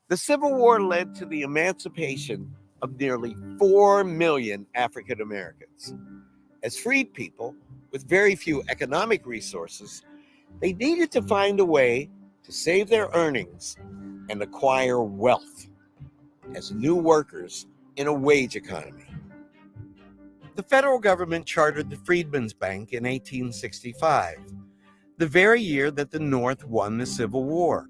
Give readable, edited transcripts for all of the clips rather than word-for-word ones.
The Civil War led to the emancipation of nearly 4 million African Americans. As freed people with very few economic resources, they needed to find a way to save their earnings and acquire wealth as new workers in a wage economy. The federal government chartered the Freedmen's Bank in 1865, the very year that the North won the Civil War.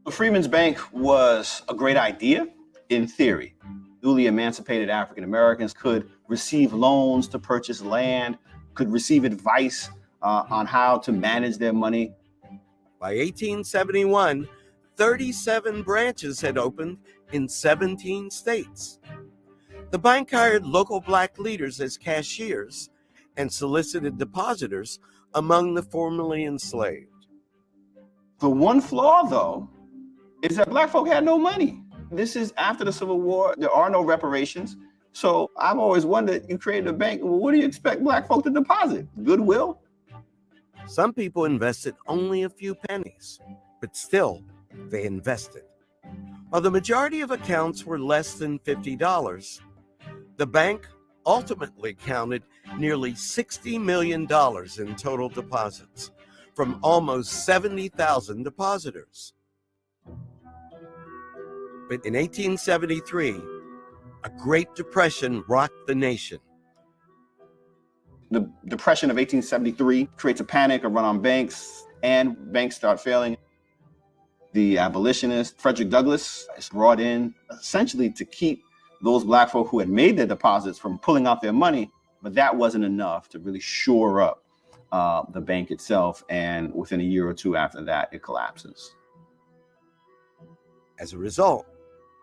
The Freedmen's Bank was a great idea in theory. Newly emancipated African Americans could receive loans to purchase land, could receive advice on how to manage their money. By 1871, 37 branches had opened in 17 states. The bank hired local black leaders as cashiers and solicited depositors among the formerly enslaved. The one flaw, though, is that black folk had no money. This is after the Civil War. There are no reparations. So I've always wondered, you created a bank, well, what do you expect black folk to deposit? Goodwill? Some people invested only a few pennies, but still, they invested. While the majority of accounts were less than $50, the bank ultimately counted nearly $60 million in total deposits from almost 70,000 depositors. But in 1873, a Great Depression rocked the nation. The Depression of 1873 creates a panic, a run on banks, and banks start failing. The abolitionist Frederick Douglass is brought in essentially to keep those black folk who had made their deposits from pulling out their money, but that wasn't enough to really shore up the bank itself. And within a year or two after that, it collapses. As a result,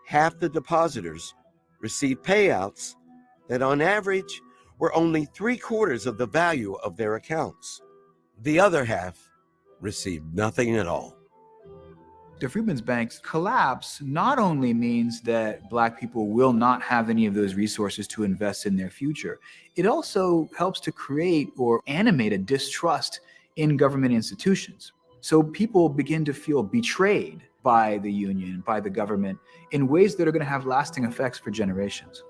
half the depositors received payouts that on average were only 3/4 of the value of their accounts. The other half received nothing at all. The Freedmen's Bank's collapse not only means that black people will not have any of those resources to invest in their future, it also helps to create or animate a distrust in government institutions. So people begin to feel betrayed by the union, by the government, in ways that are going to have lasting effects for generations.